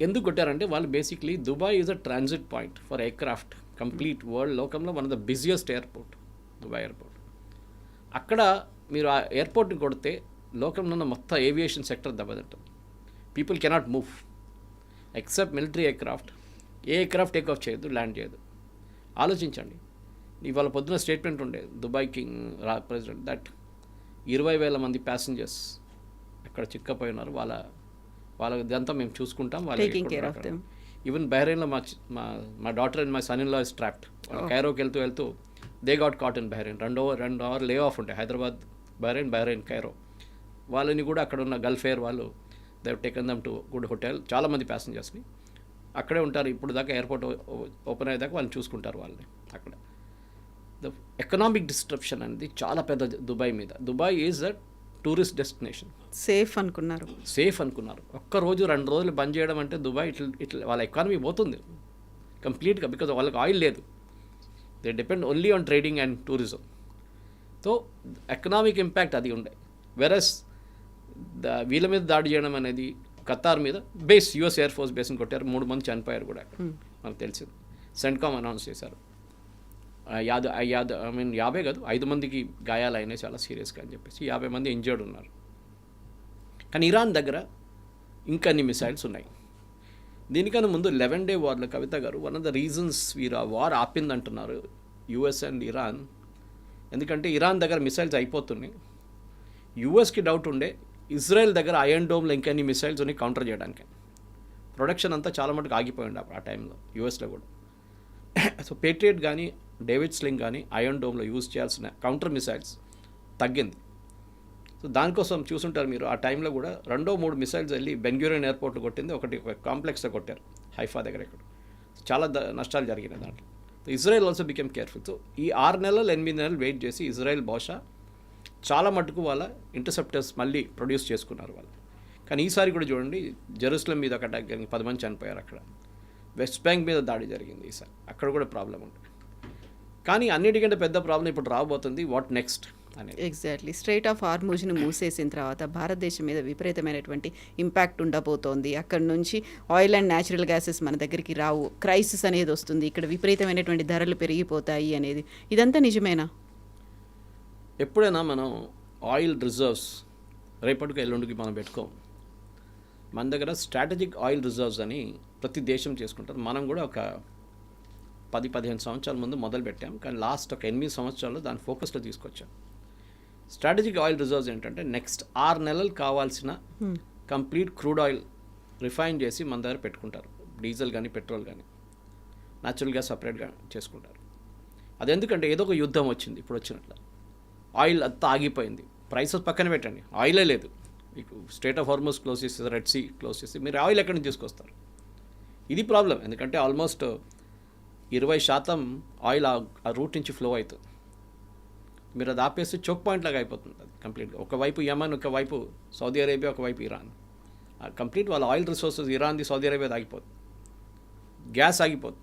ఎందుకు కొట్టారంటే వాళ్ళు basically Dubai is a transit point for aircraft. Complete world లోకంలో one of the busiest airport Dubai airport. అక్కడ మీరు ఆ ఎయిర్పోర్ట్ని కొడితే లోకంలో ఉన్న మొత్తం ఏవియేషన్ సెక్టర్ దెబ్బతింటుంది. People cannot move except military aircraft. ఏ ఎయిర్క్రాఫ్ట్ టేక్ ఆఫ్ చేయదు, ల్యాండ్ చేయదు. ఆలోచించండి. ఇవాళ పొద్దున స్టేట్మెంట్ ఉండే దుబాయ్ కింగ్ ప్రెసిడెంట్ దట్ 20,000 మంది ప్యాసింజర్స్ అక్కడ చిక్కపోయి ఉన్నారు. వాళ్ళ వాళ్ళకి ఇదంతా మేము చూసుకుంటాం. Taking care of them. Even బహ్రెయిన్లో మా daughter and my son in law is trapped. కైరోకి వెళ్తూ they got caught in Bahrain. 2 hour lay off ఉంటాయి, హైదరాబాద్ బహ్రెయిన్ కైరో. వాళ్ళని కూడా అక్కడ ఉన్న గల్ఫ్ ఎయిర్ వాళ్ళు they taken them to good hotel. చాలామంది ప్యాసింజర్స్ని అక్కడే ఉంటారు ఇప్పుడు దాకా, ఎయిర్పోర్ట్ ఓపెన్ అయ్యేదాకా వాళ్ళని చూసుకుంటారు వాళ్ళని అక్కడ. ద ఎకనామిక్ డిస్ట్రప్షన్ అనేది చాలా పెద్ద దుబాయ్ మీద. Dubai is a tourist destination. Safe అనుకున్నారు. ఒక్క రోజు 2 రోజులు బంద్ చేయడం అంటే దుబాయ్ ఇట్లా వాళ్ళ ఎకానమీ పోతుంది కంప్లీట్గా. బికాజ్ వాళ్ళకి ఆయిల్ లేదు, they depend only on trading and tourism. So economic impact అది ఉండే. వెరస్ వీళ్ళ మీద దాడి చేయడం అనేది ఖతార్ మీద బేస్, యుఎస్ ఎయిర్ ఫోర్స్ బేస్ని కొట్టారు, 3 మంది చనిపోయారు కూడా అక్కడ. మనకు తెలిసింది, సెంట్కామ్ అనౌన్స్ చేశారు. 50 కాదు 5 మందికి గాయాలు అయినాయి చాలా సీరియస్గా అని చెప్పేసి, 50 మంది ఇంజర్డ్ ఉన్నారు. కానీ ఇరాన్ దగ్గర ఇంకన్ని మిసైల్స్ ఉన్నాయి. దీనికన్నా ముందు 11 డే వార్లో కవిత గారు one of the reasons war ఆపిందంటున్నారు యుఎస్ అండ్ ఇరాన్. ఎందుకంటే ఇరాన్ దగ్గర మిసైల్స్ అయిపోతున్నాయి. యుఎస్కి డౌట్ ఉండే ఇజ్రాయెల్ దగ్గర ఐరన్ డోమ్లో ఇంకన్ని మిసైల్స్ ఉన్నాయి కౌంటర్ చేయడానికి. ప్రొడక్షన్ అంతా చాలా మటుకు ఆగిపోయింది ఆ టైంలో యుఎస్లో కూడా. సో పేట్రియట్ కానీ డేవిడ్ స్లింగ్ కానీ ఐరన్ డోమ్లో యూజ్ చేయాల్సిన కౌంటర్ మిసైల్స్ తగ్గింది. సో దానికోసం చూసుంటారు మీరు, ఆ టైంలో కూడా 2-3 మిసైల్స్ వెళ్ళి బెంగూరియన్ ఎయిర్పోర్ట్లో కొట్టింది, ఒకటి కాంప్లెక్స్లో కొట్టారు హైఫా దగ్గర. ఇక్కడ చాలా నష్టాలు జరిగినాయి దాంట్లో. So Israel also became careful. So ఈ 6 నెలలు 8 నెలలు వెయిట్ చేసి ఇజ్రాయెల్ బహుశా చాలా మటుకు వాళ్ళ ఇంటర్సెప్టర్స్ మళ్ళీ ప్రొడ్యూస్ చేసుకున్నారు వాళ్ళు. కానీ ఈసారి కూడా చూడండి, జెరూసలేం మీద ఒక అటాక్ జరిగింది, 10 మంది చనిపోయారు అక్కడ. వెస్ట్ బ్యాంక్ మీద దాడి జరిగింది ఈసారి, అక్కడ కూడా ప్రాబ్లం ఉంటుంది. కానీ అన్నిటికంటే పెద్ద ప్రాబ్లం ఇప్పుడు రాబోతుంది, వాట్ నెక్స్ట్ అనేది. ఎగ్జాక్ట్లీ. స్ట్రైట్ ఆఫ్ హార్మూజ్ని మూసేసిన తర్వాత భారతదేశం మీద విపరీతమైనటువంటి ఇంపాక్ట్ ఉండబోతోంది. అక్కడ నుంచి ఆయిల్ అండ్ న్యాచురల్ గ్యాసెస్ మన దగ్గరికి రావు, క్రైసిస్ అనేది వస్తుంది, ఇక్కడ విపరీతమైనటువంటి ధరలు పెరిగిపోతాయి అనేది, ఇదంతా నిజమేనా? ఎప్పుడైనా మనం ఆయిల్ రిజర్వ్స్ రేపటికి ఎల్లుండికి మనం పెట్టుకోం. మన దగ్గర స్ట్రాటజిక్ ఆయిల్ రిజర్వ్స్ అని ప్రతి దేశం చేసుకుంటారు. మనం కూడా ఒక 10-15 సంవత్సరాల ముందు మొదలు పెట్టాం, కానీ లాస్ట్ ఒక 8 సంవత్సరాలు దాని ఫోకస్లో తీసుకొచ్చాం. స్ట్రాటజిక్ ఆయిల్ రిజర్వ్స్ ఏంటంటే నెక్స్ట్ 6 నెలలు కావాల్సిన కంప్లీట్ క్రూడ్ ఆయిల్ రిఫైన్ చేసి మన దగ్గర పెట్టుకుంటారు. డీజిల్ కానీ పెట్రోల్ కానీ న్యాచురల్ గ్యాస్ సపరేట్గా చేసుకుంటారు. అది ఎందుకంటే ఏదో ఒక యుద్ధం వచ్చింది ఇప్పుడు వచ్చినట్లు, ఆయిల్ అంతా ఆగిపోయింది, ప్రైసెస్ పక్కన పెట్టండి, ఆయిలే లేదు. మీకు స్ట్రైట్ ఆఫ్ హార్మూజ్ క్లోజ్ చేసి రెడ్ సీ క్లోజ్ చేసి మీరు ఆయిల్ ఎక్కడి నుంచి తీసుకొస్తారు? ఇది ప్రాబ్లం. ఎందుకంటే ఆల్మోస్ట్ 20% ఆయిల్ ఆ రూట్ నుంచి ఫ్లో అవుతుంది. మీరు అది ఆపేసి చోక్ పాయింట్ లాగా అయిపోతుంది అది కంప్లీట్గా. ఒకవైపు యమన్, ఒకవైపు సౌదీ అరేబియా, ఒకవైపు ఇరాన్. కంప్లీట్ వాళ్ళ ఆయిల్ రిసోర్సెస్ ఇరాన్ది, సౌదీ అరేబియాది ఆగిపోతుంది, గ్యాస్ ఆగిపోతుంది.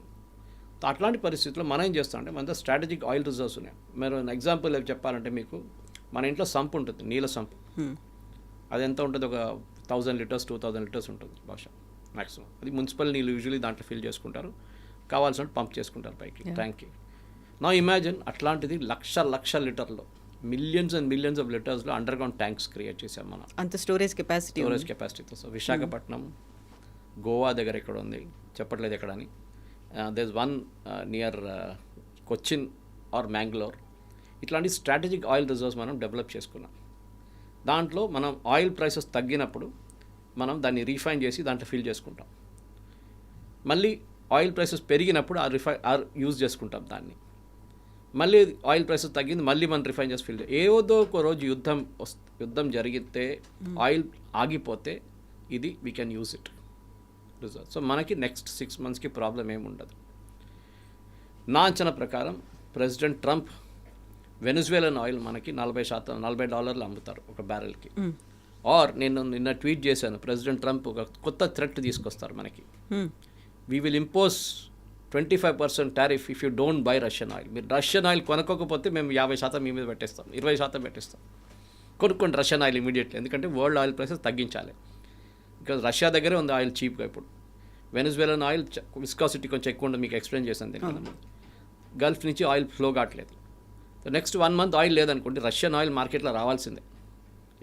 అట్లాంటి పరిస్థితుల్లో మనం ఏం చేస్తామంటే మన స్ట్రాటజిక్ ఆయిల్ రిజర్వ్స్ ఉన్నాయి. మీరు ఎగ్జాంపుల్ చెప్పాలంటే మీకు మన ఇంట్లో సంప్ ఉంటుంది, నీళ్ళ సంప్. అది ఎంత ఉంటుంది, ఒక 1000 లీటర్స్ 2000 లీటర్స్ ఉంటుంది బహుశా మ్యాక్సిమం. అది మున్సిపల్ నీళ్ళు యూజువలీ దాంట్లో ఫిల్ చేసుకుంటారు, కావాల్సినట్టు పంప్ చేసుకుంటారు పైకి ట్యాంక్కి. నా ఇమాజిన్ అట్లాంటిది లక్ష లీటర్లో మిలియన్స్ అండ్ మిలియన్స్ ఆఫ్ లీటర్స్లో అండర్ గ్రౌండ్ ట్యాంక్స్ క్రియేట్ చేసాం మనం. అంత స్టోరేజ్ కెపాసిటీతో. సో విశాఖపట్నం, గోవా దగ్గర ఎక్కడ ఉంది చెప్పట్లేదు ఎక్కడని, there is one near Cochin or Mangalore. ఇట్లాంటి స్ట్రాటజిక్ ఆయిల్ రిజర్వ్స్ మనం డెవలప్ చేసుకున్నాం. దాంట్లో మనం ఆయిల్ ప్రైసెస్ తగ్గినప్పుడు మనం దాన్ని రీఫైన్ చేసి దాంట్లో ఫిల్ చేసుకుంటాం. మళ్ళీ ఆయిల్ ప్రైసెస్ పెరిగినప్పుడు ఆ యూజ్ చేసుకుంటాం దాన్ని. మళ్ళీ ఆయిల్ ప్రైసెస్ తగ్గింది, మళ్ళీ మనం రిఫైన్ చేసి ఫిల్ చేస్తాం. ఏదో ఒక రోజు యుద్ధం జరిగితే ఆయిల్ ఆగిపోతే ఇది we can use it reserve. So మనకి నెక్స్ట్ 6 monthsకి ప్రాబ్లం ఏమి ఉండదు. నా అంచనా ప్రకారం ప్రెసిడెంట్ ట్రంప్ వెనిజువేలన్ ఆయిల్ మనకి $40 అమ్ముతారు ఒక బ్యారెల్కి. ఆర్ నేను నిన్న ట్వీట్ చేశాను, ప్రెసిడెంట్ ట్రంప్ ఒక కొత్త థ్రెట్ తీసుకొస్తారు మనకి. We will impose 25% tariff if you don't by Russian oil. మీరు రష్యన్ ఆయిల్ కొనుక్కోకపోతే మేము 50% మీ మీద పెట్టేస్తాం, 20% పెట్టేస్తాం. కొనుక్కోండి రష్యన్ ఆయిల్ ఇమీడియట్లీ, ఎందుకంటే వరల్డ్ ఆయిల్ ప్రైసెస్ తగ్గించాలి. బికాజ్ రష్యా దగ్గరే ఉంది ఆయిల్ చీప్గా ఇప్పుడు. వెనిజువేలన్ ఆయిల్ విస్కాసిటీ కొంచెం ఎక్కువ ఉంటుంది, మీకు ఎక్స్ప్లెయిన్ చేశాను దీనికి. గల్ఫ్ నుంచి ఆయిల్ ఫ్లో కావట్లేదు. నెక్స్ట్ 1 month ఆయిల్ లేదనుకోండి, రష్యన్ ఆయిల్ మార్కెట్లో రావాల్సిందే.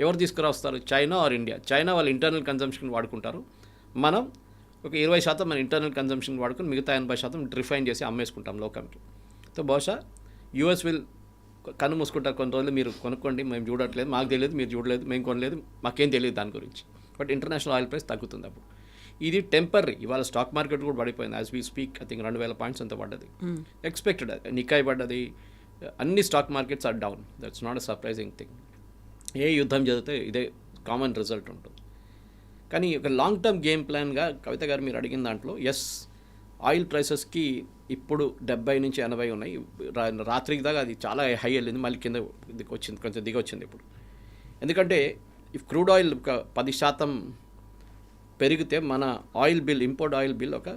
ఎవరు తీసుకురావస్తారు? China or India. చైనా వాళ్ళ ఇంటర్నల్ కన్జంప్షన్ వాడుకుంటారు, మనం ఒక 20% మన ఇంటర్నల్ కన్జంప్షన్ వాడుకుని మిగతా 80% రిఫైన్ చేసి అమ్మేసుకుంటాం లోకంకి. సో బహుశా యూఎస్ విల్ కన్ను మూసుకుంటారు కొన్ని రోజులు, మీరు కొనుక్కోండి, మేము చూడట్లేదు, మాకు తెలియదు, మీరు చూడలేదు, మేము కొనలేదు, మాకేం తెలియదు దాని గురించి. బట్ ఇంటర్నేషనల్ ఆయిల్ ప్రైస్ తగ్గుతుంది అప్పుడు. ఇది టెంపరీ. ఇవాళ స్టాక్ మార్కెట్ కూడా పడిపోయింది. As we speak I think 2,000 points అంత పడ్డది. ఎక్స్పెక్టెడ్. నికాయ్ పడ్డది. అన్ని stock markets are down. That's not a surprising thing. ఏ యుద్ధం జరిగితే ఇదే కామన్ రిజల్ట్ ఉంటుంది. కానీ ఒక లాంగ్ టర్మ్ గేమ్ ప్లాన్గా కవిత గారు మీరు అడిగిన దాంట్లో ఎస్, ఆయిల్ ప్రైసెస్కి ఇప్పుడు 70 నుంచి 80 ఉన్నాయి. రాత్రికి దాకా అది చాలా హై వెళ్ళింది, మళ్ళీ కింద వచ్చింది, కొంచెం దిగి వచ్చింది ఇప్పుడు. ఎందుకంటే ఇఫ్ క్రూడ్ ఆయిల్ ఒక 10% పెరిగితే మన oil bill, import oil bill ఒక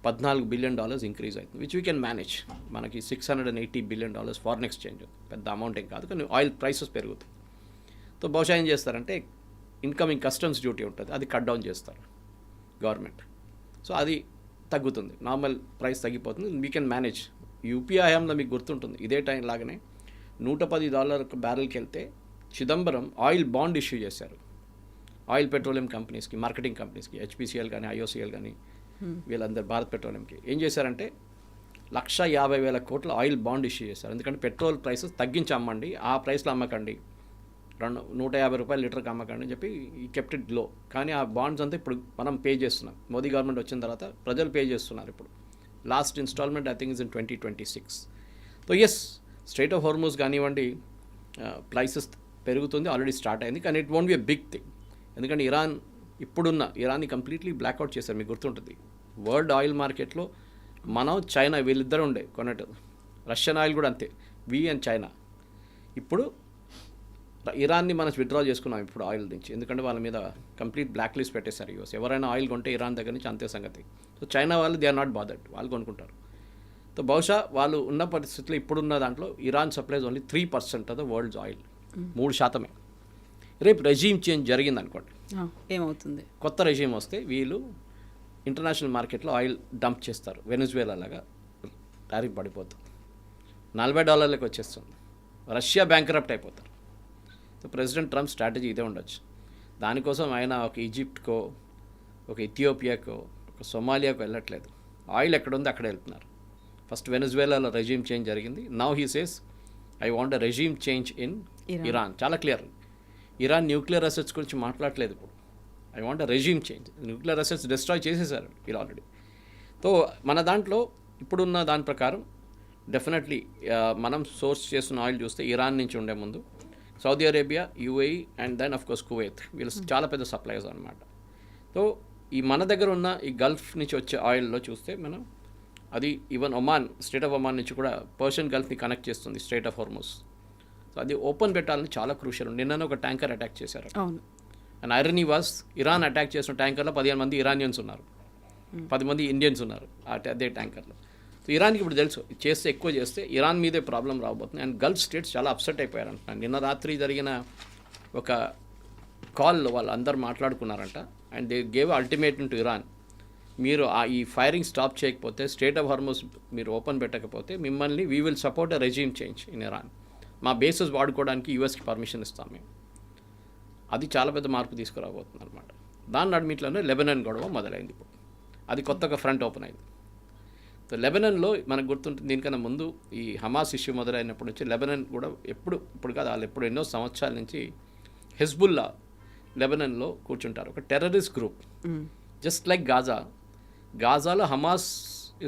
$14 బిలియన్ ఇంక్రీజ్ అవుతుంది, విచ్ వీ కెన్ మేనేజ్. మనకి $680 బిలియన్ ఫారెన్ ఎక్స్చేంజ్, పెద్ద అమౌంట్ ఏం కాదు, కానీ ఆయిల్ ప్రైసెస్ పెరుగుతాయి. సో బహుశా ఏం చేస్తారంటే ఇన్కమింగ్ కస్టమ్స్ డ్యూటీ ఉంటుంది, అది కట్ డౌన్ చేస్తారు గవర్నమెంట్. సో అది తగ్గుతుంది, నార్మల్ ప్రైస్ తగ్గిపోతుంది, వీ కెన్ మేనేజ్. యూపీఏ హయాంలో మీకు గుర్తుంటుంది, ఇదే టైం లాగానే $110 బ్యారెల్కి వెళ్తే చిదంబరం ఆయిల్ బాండ్ ఇష్యూ చేశారు ఆయిల్ పెట్రోలియం కంపెనీస్కి, మార్కెటింగ్ కంపెనీస్కి, హెచ్పిసిఎల్ కానీ ఐఓసిఎల్ కానీ వీళ్ళందరూ భారత్ పెట్రోలియంకి. ఏం చేశారంటే 150,000 కోట్ల ఆయిల్ బాండ్ ఇష్యూ చేశారు. ఎందుకంటే పెట్రోల్ ప్రైసెస్ తగ్గించి అమ్మండి, ఆ ప్రైస్లో అమ్మకండి, $150 లీటర్కి అమ్మకండి అని చెప్పి ఈ కెప్ట్ ఇట్ లో. కానీ ఆ బాండ్స్ అంతా ఇప్పుడు మనం పే చేస్తున్నాం. మోదీ గవర్నమెంట్ వచ్చిన తర్వాత ప్రజలు పే చేస్తున్నారు ఇప్పుడు. Last instalment I think is in 2026. So yes, strait of Hormuz కానివ్వండి, ప్రైసెస్ పెరుగుతుంది, ఆల్రెడీ స్టార్ట్ అయింది. కానీ it won't be a big thing. ఎందుకంటే ఇరాన్ని కంప్లీట్లీ బ్లాక్అవుట్ చేశారు, మీకు గుర్తుంటుంది. వరల్డ్ ఆయిల్ మార్కెట్లో మనం, చైనా వీళ్ళిద్దరూ ఉండే కొన్నట్టు. రష్యన్ ఆయిల్ కూడా అంతే, వి అండ్ చైనా. ఇప్పుడు ఇరాన్ని మనం విత్డ్రా చేసుకున్నాం ఇప్పుడు ఆయిల్ నుంచి, ఎందుకంటే వాళ్ళ మీద కంప్లీట్ బ్లాక్ లిస్ట్ పెట్టేశారు యూఎస్. ఎవరైనా ఆయిల్ కొంటే ఇరాన్ దగ్గర నుంచి అంతే సంగతి. సో చైనా వాళ్ళు దే ఆర్ నాట్ బాదర్డ్, వాళ్ళు కొనుక్కుంటారు. సో బహుశా వాళ్ళు ఉన్న పరిస్థితుల్లో ఇప్పుడున్న దాంట్లో Iran supplies only 3% of the world's oil, 3%. రేపు రెజీమ్ చేంజ్ జరిగింది అనుకోండి, ఏమవుతుంది? కొత్త రెజీమ్ వస్తే వీళ్ళు ఇంటర్నేషనల్ మార్కెట్లో ఆయిల్ డంప్ చేస్తారు. వెనిజువేలా లాగా టారిఫ్ పడిపోతుంది, $40 వచ్చేస్తుంది. రష్యా బ్యాంక్రప్ట్ అయిపోతారు. సో ప్రెసిడెంట్ ట్రంప్ స్ట్రాటజీ ఇదే ఉండొచ్చు. దానికోసం ఆయన ఒక ఈజిప్ట్కో, ఒక ఇథియోపియాకో, ఒక సొమాలియాకో వెళ్ళట్లేదు. ఆయిల్ ఎక్కడుందో అక్కడ వెళ్తున్నారు. ఫస్ట్ వెనిజువేలాలో రెజీమ్ చేంజ్ జరిగింది. Now he says I want a regime change in Iran. చాలా క్లియర్. ఇరాన్ న్యూక్లియర్ అసెట్స్ గురించి మాట్లాడలేదు ఇప్పుడు. I want a regime change. Nuclear assets destroy చేసేసారు వీళ్ళు ఆల్రెడీ. సో మన దాంట్లో ఇప్పుడున్న దాని ప్రకారం డెఫినెట్లీ మనం సోర్స్ చేస్తున్న ఆయిల్ చూస్తే ఇరాన్ నుంచి ఉండే ముందు Saudi Arabia, UAE and then of course Kuwait, వీళ్ళు చాలా పెద్ద సప్లైస్ అనమాట. సో ఈ మన దగ్గర ఉన్న ఈ గల్ఫ్ నుంచి వచ్చే ఆయిల్లో చూస్తే మనం అది even Oman, state of Oman నుంచి కూడా పర్షియన్ గల్ఫ్ని కనెక్ట్ చేస్తుంది స్ట్రైట్ ఆఫ్ హార్మోస్. సో అది ఓపెన్ పెట్టాలని చాలా క్రూషియల్. నిన్ననే ఒక ట్యాంకర్ అటాక్ చేశారు. And irony was, Iran attack చేసిన ట్యాంకర్లో 15 మంది ఇరానియన్స్ ఉన్నారు, 10 మంది ఇండియన్స్ ఉన్నారు అదే ట్యాంకర్లో. సో ఇరాన్కి ఇప్పుడు తెలుసు, చేస్తే ఎక్కువ చేస్తే ఇరాన్ మీదే ప్రాబ్లం రాబోతుంది. అండ్ గల్ఫ్ స్టేట్స్ చాలా అప్సెట్ అయిపోయారు అంటున్నాను. నిన్న రాత్రి జరిగిన ఒక కాల్లో వాళ్ళు అందరు మాట్లాడుకున్నారంట. And they gave ultimatum to Iran, మీరు ఈ ఫైరింగ్ స్టాప్ చేయకపోతే, స్ట్రైట్ ఆఫ్ హార్మోస్ మీరు ఓపెన్ పెట్టకపోతే మిమ్మల్ని we will support a regime change in Iran. మా బేసెస్ వాడుకోవడానికి యూఎస్కి పర్మిషన్ ఇస్తాం మేము. అది చాలా పెద్ద మార్పు తీసుకురాబోతుంది అనమాట. దాని నడిమిట్లోనే లెబనాన్ గొడవ మొదలైంది ఇప్పుడు. అది కొత్తగా ఫ్రంట్ ఓపెన్ అయింది. సో లెబనాన్లో మనకు గుర్తుంటుంది, దీనికన్నా ముందు ఈ హమాస్ ఇష్యూ మొదలైనప్పటి నుంచి లెబనాన్ కూడా ఇప్పుడు కాదు, వాళ్ళు ఎప్పుడు ఎన్నో సంవత్సరాల నుంచి హెజ్బుల్లా లెబనాన్లో కూర్చుంటారు. ఒక టెర్రరిస్ట్ గ్రూప్, జస్ట్ లైక్ గాజాలో హమాస్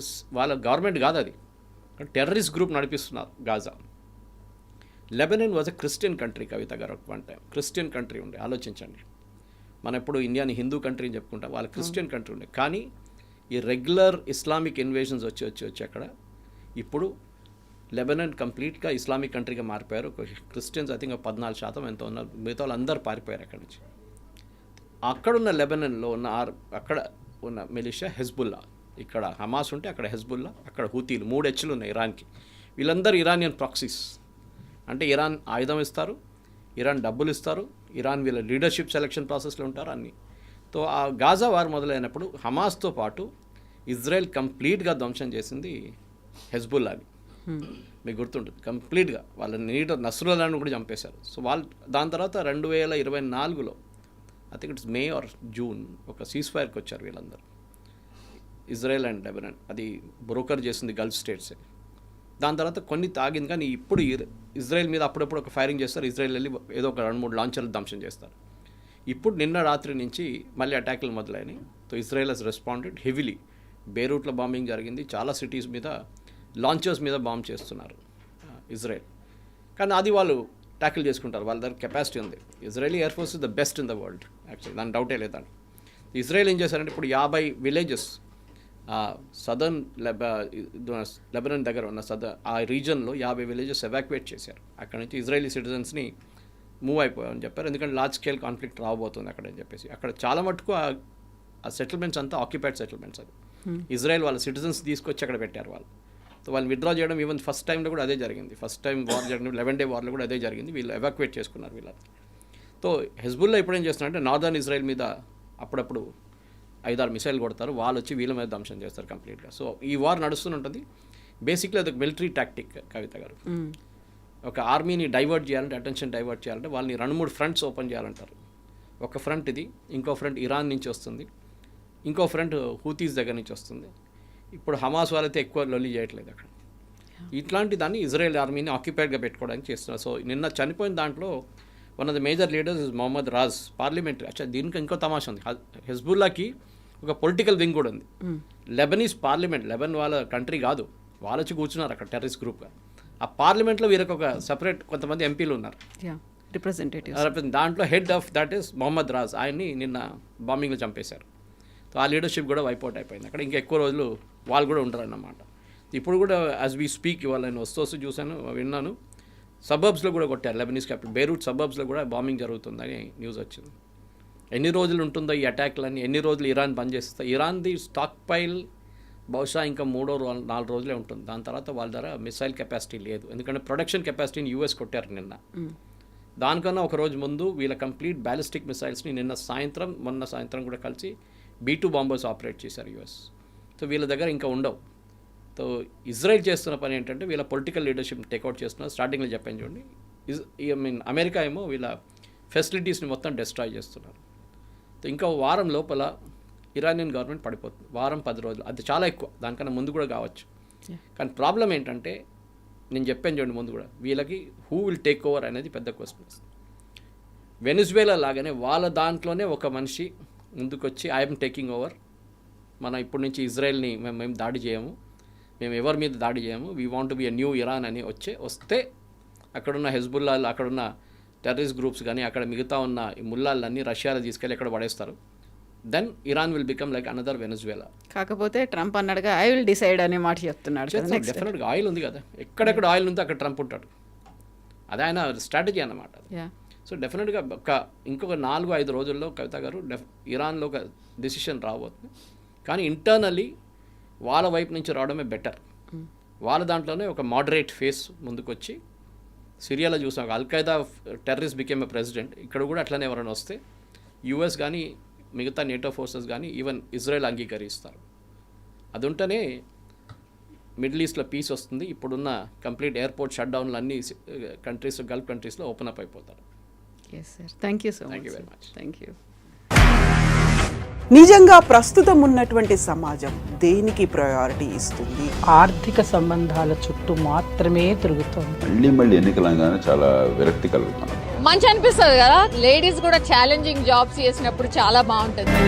ఇస్ వాళ్ళ గవర్నమెంట్ కాదు, అది టెర్రరిస్ట్ గ్రూప్ నడిపిస్తున్నారు Gaza. Lebanon was a Christian country, Kavitha గారు వన్ టైం క్రిస్టియన్ కంట్రీ ఉండే. ఆలోచించండి, మనం ఎప్పుడు ఇండియాని హిందూ కంట్రీ అని చెప్పుకుంటాం, వాళ్ళ క్రిస్టియన్ కంట్రీ ఉండే. కానీ ఈ రెగ్యులర్ ఇస్లామిక్ ఇన్వేషన్స్ వచ్చి అక్కడ ఇప్పుడు లెబనాన్ కంప్లీట్గా ఇస్లామిక్ కంట్రీగా మారిపోయారు. క్రిస్టియన్స్ ఐ థింక్ 14% ఎంతో ఉన్నారు, మిగతా వాళ్ళు అందరూ పారిపోయారు అక్కడి నుంచి. అక్కడున్న లెబనాన్లో ఉన్న అక్కడ ఉన్న మిలిషియా హెజ్బుల్లా, ఇక్కడ హమాస్ ఉంటే అక్కడ హెజ్బుల్లా, అక్కడ హూతీలు, 3 హెచ్లు ఉన్నాయి ఇరాన్కి. వీళ్ళందరూ ఇరానియన్ ప్రాక్సీస్. అంటే ఇరాన్ ఆయుధం ఇస్తారు, ఇరాన్ డబ్బులు ఇస్తారు, ఇరాన్ వీళ్ళ లీడర్షిప్ సెలక్షన్ ప్రాసెస్లో ఉంటారు అన్నీ. సో ఆ గాజా వార్ మొదలైనప్పుడు హమాస్తో పాటు ఇజ్రాయెల్ కంప్లీట్గా ధ్వంసం చేసింది హెజ్బుల్లాని. మీకు గుర్తుంటుంది, కంప్లీట్గా వాళ్ళ లీడర్ నస్రుల్లాని కూడా చంపేశారు. సో వాళ్ళు దాని తర్వాత 2024లో I think it's May or June ఒక సీజ్ ఫైర్కి వచ్చారు వీళ్ళందరూ, ఇజ్రాయెల్ అండ్ లెబనాన్. అది బ్రోకర్ చేసింది గల్ఫ్ స్టేట్సే. దాని తర్వాత కొన్ని తాగింది. కానీ ఇప్పుడు ఇజ్రాయెల్ మీద అప్పుడప్పుడు ఒక ఫైరింగ్ చేస్తారు, ఇజ్రాయెల్ వెళ్ళి ఏదో ఒక 2-3 లాంచర్లు ధ్వంసం చేస్తారు. ఇప్పుడు నిన్న రాత్రి నుంచి మళ్ళీ అటాక్లు మొదలైనవి. So Israel has responded heavily. బేరూట్లో బాంబింగ్ జరిగింది, చాలా సిటీస్ మీద లాంచర్స్ మీద బాంబ్ చేస్తున్నారు ఇజ్రాయెల్. కానీ అది వాళ్ళు ట్యాకిల్ చేసుకుంటారు, వాళ్ళ దగ్గర కెపాసిటీ ఉంది. Israeli air force is the best in the world actually, దాని డౌటే లేదండి. ఇజ్రాయెల్ ఏం చేశారంటే ఇప్పుడు 50 విలేజెస్ సదర్న్ లెబనాన్ దగ్గర ఉన్న ఆ రీజన్లో 50 విలేజెస్ ఎవాక్యుయేట్ చేశారు. అక్కడ నుంచి ఇజ్రాయలీ సిటిజన్స్ని మూవ్ అయిపోయామని చెప్పారు, ఎందుకంటే లార్జ్ స్కేల్ కాన్ఫ్లిక్ట్ రాబోతుంది అక్కడ అని చెప్పేసి. అక్కడ చాలా మటుకు ఆ సెటిల్మెంట్స్ అంతా ఆక్యుపైడ్ సెటిల్మెంట్స్. అది ఇజ్రాయెల్ వాళ్ళ సిటిజన్స్ తీసుకొచ్చి అక్కడ పెట్టారు వాళ్ళు. సో వాళ్ళు విత్డ్రా చేయడం ఈవెన్ ఫస్ట్ టైంలో కూడా అదే జరిగింది. ఫస్ట్ టైం వార్ జరిగింది, 11 Day వార్లో కూడా అదే జరిగింది. వీళ్ళు ఎవాక్యుయేట్ చేసుకున్నారు వీళ్ళని. సో హెజ్బుల్లా ఇప్పుడు ఏం చేస్తున్నారంటే నార్దర్న్ ఇజ్రాయెల్ మీద అప్పుడప్పుడు 5-6 మిసైల్ కొడతారు, వాళ్ళు వచ్చి వీళ్ళ మీద ధ్వంసం చేస్తారు కంప్లీట్గా. సో ఈ వార్ నడుస్తుంటుంది. బేసిక్లీ అది మిలిటరీ టాక్టిక్ కవిత గారు. ఒక ఆర్మీని డైవర్ట్ చేయాలంటే, అటెన్షన్ డైవర్ట్ చేయాలంటే వాళ్ళని 2-3 ఫ్రంట్స్ ఓపెన్ చేయాలంటారు. ఒక ఫ్రంట్ ఇది, ఇంకో ఫ్రంట్ ఇరాన్ నుంచి వస్తుంది, ఇంకో ఫ్రంట్ హూతీస్ దగ్గర నుంచి వస్తుంది. ఇప్పుడు హమాస్ వాళ్ళైతే ఎక్కువ లొల్లి చేయట్లేదు అక్కడ. ఇట్లాంటి దాన్ని ఇజ్రాయెల్ ఆర్మీని ఆక్యుపైడ్గా పెట్టుకోవడానికి చేస్తున్నారు. సో నిన్న చనిపోయిన దాంట్లో one of the major leaders is Mohammad Raj, parliament. దీనికి ఇంకో తమాషా ఉంది, హెజ్బుల్లాకి ఒక పొలిటికల్ వింగ్ కూడా ఉంది. లెబనీస్ పార్లమెంట్, లెబన్ వాళ్ళ కంట్రీ కాదు, వాళ్ళు వచ్చి కూర్చున్నారు అక్కడ టెర్రరిస్ట్ గ్రూప్గా. ఆ పార్లమెంట్లో వీరికి ఒక సపరేట్ కొంతమంది ఎంపీలు ఉన్నారు, రిప్రజెంటేటివ్. దాంట్లో head of that is Mohammad Raj. ఆయన్ని నిన్న బాంబింగ్లో చంపేశారు. సో ఆ లీడర్షిప్ కూడా వైపౌట్ అయిపోయింది అక్కడ. ఇంకా ఎక్కువ రోజులు వాళ్ళు కూడా ఉంటారన్నమాట. ఇప్పుడు కూడా యాజ్ వీ స్పీక్ ఇవాళ నేను వస్తూ చూశాను, విన్నాను, సబర్బ్స్లో కూడా కొట్టారు. లెబనీస్ క్యాపిటల్ బేరూట్ సబర్బ్స్లో కూడా బాంబింగ్ జరుగుతుందని న్యూస్ వచ్చింది. ఎన్ని రోజులు ఉంటుందో ఈ అటాక్లన్నీ, ఎన్ని రోజులు ఇరాన్ బంద్ చేస్తా. ఇరాన్ది స్టాక్ పైల్ బహుశా ఇంకా 3-4 రోజులే ఉంటుంది. దాని తర్వాత వాళ్ళ దగ్గర మిసైల్ కెపాసిటీ లేదు, ఎందుకంటే ప్రొడక్షన్ కెపాసిటీని యూఎస్ కొట్టారు నిన్న. దానికన్నా ఒక రోజు ముందు వీళ్ళ కంప్లీట్ బ్యాలిస్టిక్ మిసైల్స్ని మొన్న సాయంత్రం కూడా కలిసి B-2 బాంబర్స్ ఆపరేట్ చేశారు యూఎస్. సో వీళ్ళ దగ్గర ఇంకా ఉండవు. సో ఇజ్రాయెల్ చేస్తున్న పని ఏంటంటే వీళ్ళ పొలిటికల్ లీడర్షిప్ టేక్అవుట్ చేస్తున్నారు. స్టార్టింగ్లో చెప్పాను చూడండి, అమెరికా ఏమో వీళ్ళ ఫెసిలిటీస్ని మొత్తం డిస్ట్రాయ్ చేస్తున్నారు. సో ఇంకా వారం లోపల ఇరానియన్ గవర్నమెంట్ పడిపోతుంది, 10 రోజులు. అది చాలా ఎక్కువ, దానికన్నా ముందు కూడా కావచ్చు. కానీ ప్రాబ్లం ఏంటంటే నేను చెప్పాను చూడండి ముందు కూడా, వీళ్ళకి హూ విల్ టేక్ ఓవర్ అనేది పెద్ద క్వశ్చన్. వెనిజువేలా లాగానే వాళ్ళ దాంట్లోనే ఒక మనిషి ముందుకొచ్చి ఐఎమ్ టేకింగ్ ఓవర్, మనం ఇప్పటి నుంచి ఇజ్రాయెల్ని మేము దాడి చేయము, మేము ఎవరి మీద దాడి చేయము, we want be a new Iran అని వస్తే అక్కడున్న హెజ్బుల్లా, అక్కడున్న టెర్రరిస్ట్ గ్రూప్స్ కానీ అక్కడ మిగతా ఉన్న ఈ ముల్లాలన్నీ రష్యాలో తీసుకెళ్ళి ఎక్కడ పడేస్తారు. Then Iran will become like another Venezuela. కాకపోతే ట్రంప్ అన్నాడుగా ఐ విల్ డిసైడ్ అనే మాట చెప్తున్నాడు. డెఫినెట్గా ఆయిల్ ఉంది కదా, ఎక్కడెక్కడ ఆయిల్ ఉంటే అక్కడ ట్రంప్ ఉంటాడు. అదే ఆయన స్ట్రాటజీ అన్నమాట. సో డెఫినెట్గా ఇంకొక 4-5 రోజుల్లో కవిత గారు ఇరాన్లో ఒక డిసిషన్ రాబోతుంది. కానీ ఇంటర్నల్లీ వాళ్ళ వైపు నుంచి రావడమే బెటర్. వాళ్ళ దాంట్లోనే ఒక మోడరేట్ ఫేస్ ముందుకొచ్చి, సిరియాలో చూసాం Al-Qaeda terrorist became a president, ఇక్కడ కూడా అట్లనే ఎవరైనా వస్తే యూఎస్ కానీ మిగతా నేటో ఫోర్సెస్ కానీ ఈవెన్ ఇజ్రాయెల్ అంగీకరిస్తారు. అది ఉంటేనే మిడిల్ ఈస్ట్లో పీస్ వస్తుంది. ఇప్పుడున్న కంప్లీట్ ఎయిర్పోర్ట్ షట్ డౌన్లు అన్ని కంట్రీస్, గల్ఫ్ కంట్రీస్లో ఓపెన్ అప్ అయిపోతారు. Yes sir, thank you so much. Thank you very much. Thank you. నిజంగా ప్రస్తుతం ఉన్నటువంటి సమాజం దేనికి ప్రయారిటీ ఇస్తుంది? ఆర్థిక సంబంధాల చుట్టూ మాత్రమే తిరుగుతోంది. మళ్ళీ ఎన్నికలంగానే చాలా విరక్తి కలుగుతాం. మంచి అనిపిస్తుంది కదా, లేడీస్ కూడా ఛాలెంజింగ్ జాబ్స్ చేసినప్పుడు చాలా బాగుంటుంది.